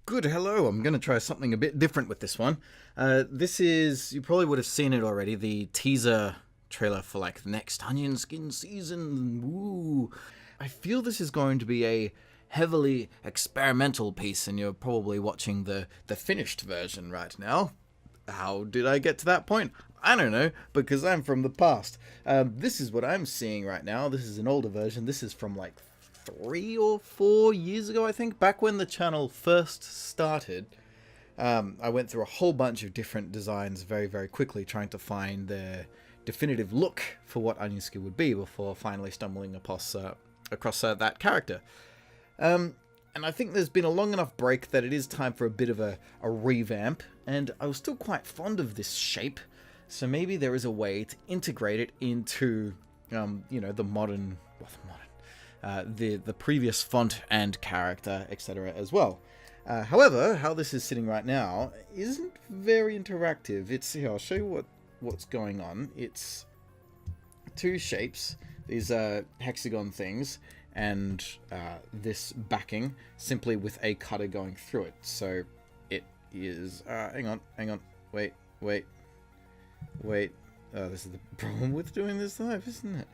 Good, hello. I'm going to try something a bit different with this one. This is, you probably would have seen it already, the teaser trailer for like the next Onion Skin season. Woo! I feel this is going to be a heavily experimental piece, and you're probably watching the finished version right now. How did I get to that point? I don't know, because I'm from the past. This is what I'm seeing right now. This is an older version. This is from like 3 or 4 years ago, I think, back when the channel first started. I went through a whole bunch of different designs very, very quickly, trying to find the definitive look for what Onion Skin would be before finally stumbling across that character. And I think there's been a long enough break that it is time for a bit of a revamp, and I was still quite fond of this shape, so maybe there is a way to integrate it into, the modern, the previous font and character, etc. as well. However, how this is sitting right now isn't very interactive. It's here. I'll show you what's going on. It's two shapes, these hexagon things, and this backing simply with a cutter going through it. So it is. Hang on. Wait. This is the problem with doing this live, isn't it?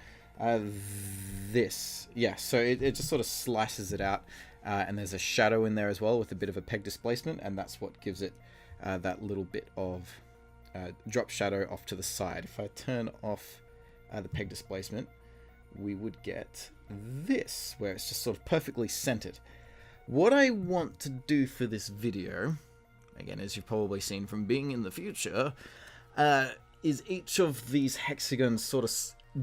So it just sort of slices it out, and there's a shadow in there as well with a bit of a peg displacement, and that's what gives it that little bit of drop shadow off to the side. If I turn off the peg displacement, we would get this, where it's just sort of perfectly centered. What I want to do for this video, again, as you've probably seen from being in the future, is each of these hexagons sort of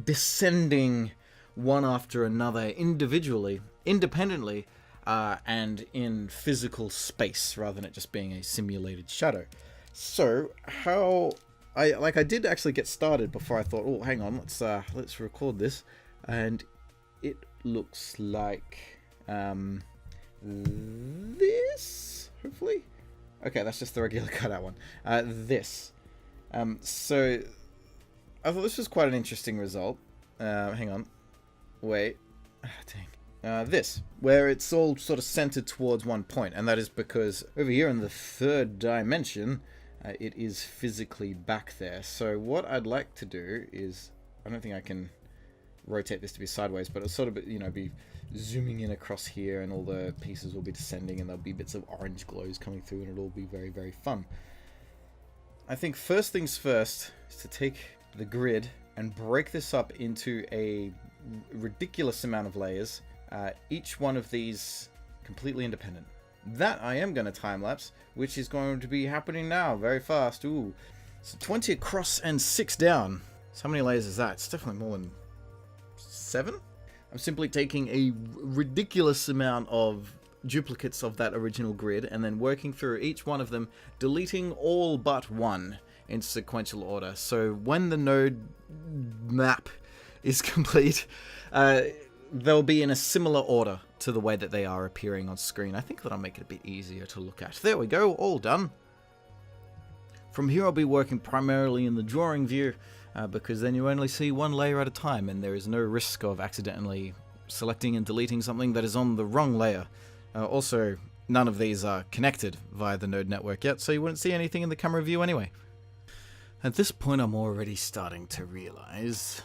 descending one after another individually, independently, and in physical space, rather than it just being a simulated shadow. So how I did actually get started before I thought, oh, hang on, let's record this, and it looks like this, hopefully. Okay, that's just the regular cutout one. So I thought this was quite an interesting result. Hang on. Wait. Dang. This, where it's all sort of centered towards one point, and that is because over here in the third dimension, it is physically back there. So what I'd like to do is, I don't think I can rotate this to be sideways, but it'll sort of, be zooming in across here, and all the pieces will be descending, and there'll be bits of orange glows coming through, and it'll all be very, very fun. I think first things first is to take the grid and break this up into a ridiculous amount of layers, each one of these completely independent. That I am going to time-lapse, which is going to be happening now, very fast. Ooh, so 20 across and 6 down. So how many layers is that? It's definitely more than 7? I'm simply taking a ridiculous amount of duplicates of that original grid and then working through each one of them, deleting all but one in sequential order. So when the node map is complete, they'll be in a similar order to the way that they are appearing on screen. I think that'll make it a bit easier to look at. There we go, all done. From here I'll be working primarily in the drawing view, because then you only see one layer at a time, and there is no risk of accidentally selecting and deleting something that is on the wrong layer. Also, none of these are connected via the node network yet, so you wouldn't see anything in the camera view anyway. At this point, I'm already starting to realize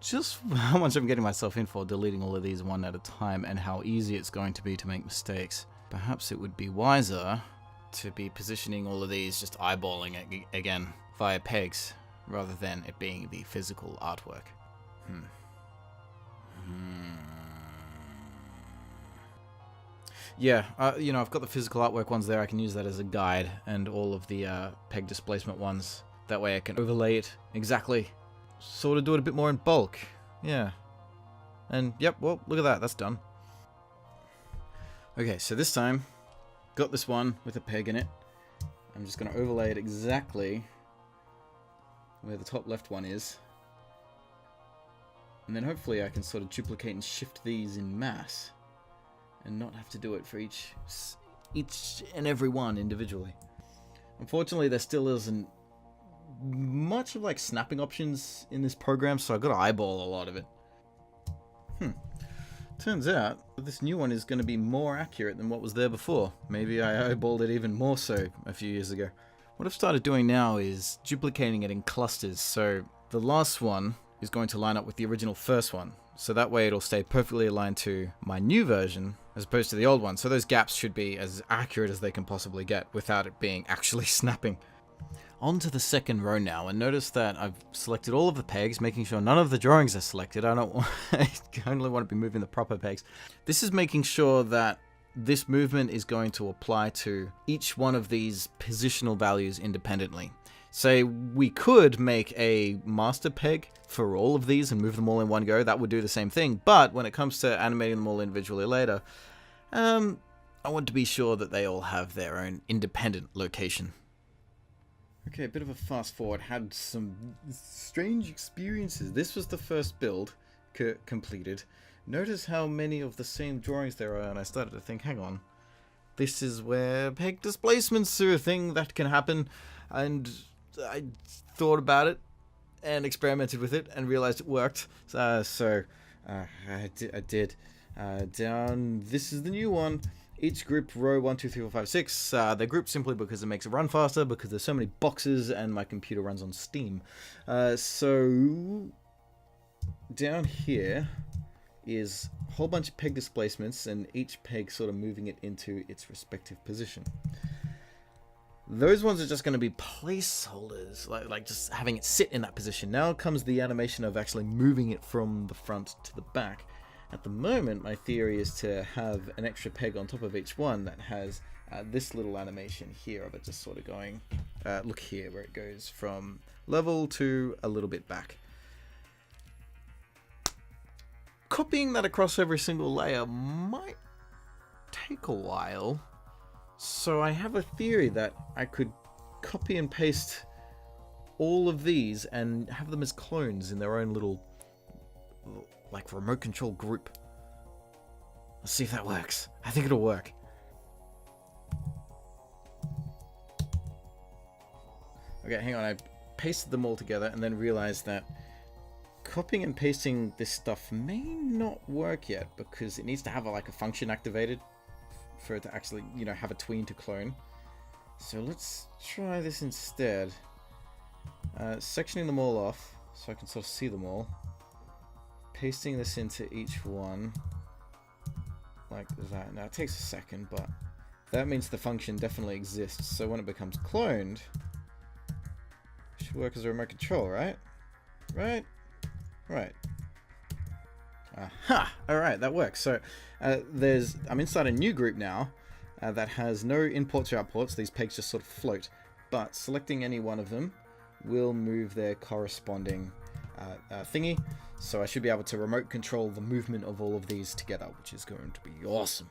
just how much I'm getting myself in for deleting all of these one at a time, and how easy it's going to be to make mistakes. Perhaps it would be wiser to be positioning all of these, just eyeballing it again via pegs, rather than it being the physical artwork. Yeah, I've got the physical artwork ones there. I can use that as a guide, and all of the peg displacement ones. That way I can overlay it exactly. Sort of do it a bit more in bulk. Yeah. And, yep, well, look at that. That's done. Okay, so this time, got this one with a peg in it. I'm just going to overlay it exactly where the top left one is. And then hopefully I can sort of duplicate and shift these in mass, and not have to do it for each and every one individually. Unfortunately, there still isn't much of like snapping options in this program, so I've got to eyeball a lot of it. Turns out that this new one is going to be more accurate than what was there before. Maybe I eyeballed it even more so a few years ago. What I've started doing now is duplicating it in clusters, so the last one is going to line up with the original first one. So that way it'll stay perfectly aligned to my new version as opposed to the old one. So those gaps should be as accurate as they can possibly get without it being actually snapping. On to the second row now, and notice that I've selected all of the pegs, making sure none of the drawings are selected. I only want to be moving the proper pegs. This is making sure that this movement is going to apply to each one of these positional values independently. Say we could make a master peg for all of these and move them all in one go. That would do the same thing, but when it comes to animating them all individually later, I want to be sure that they all have their own independent location. Okay, a bit of a fast forward. Had some strange experiences. This was the first build completed. Notice how many of the same drawings there are, and I started to think, hang on, this is where peg displacements are a thing that can happen, and I thought about it and experimented with it and realized it worked. I did. Down, this is the new one. Each group, row 1, 2, 3, 4, 5, 6, they're grouped simply because it makes it run faster, because there's so many boxes and my computer runs on Steam. So down here is a whole bunch of peg displacements, and each peg sort of moving it into its respective position. Those ones are just going to be placeholders, like just having it sit in that position. Now comes the animation of actually moving it from the front to the back. At the moment, my theory is to have an extra peg on top of each one that has this little animation here of it just sort of going, look here, where it goes from level to a little bit back. Copying that across every single layer might take a while, so I have a theory that I could copy and paste all of these and have them as clones in their own little, like, remote control group. Let's see if that works. I think it'll work. Okay, hang on. I pasted them all together and then realized that copying and pasting this stuff may not work yet, because it needs to have a function activated for it to actually, have a tween to clone. So let's try this instead. Sectioning them all off so I can sort of see them all. Pasting this into each one like that. Now it takes a second, but that means the function definitely exists. So when it becomes cloned, it should work as a remote control, right? Right. Aha! Alright, that works. So I'm inside a new group now that has no inputs or outputs. These pegs just sort of float. But selecting any one of them will move their corresponding thingy. So I should be able to remote control the movement of all of these together, which is going to be awesome.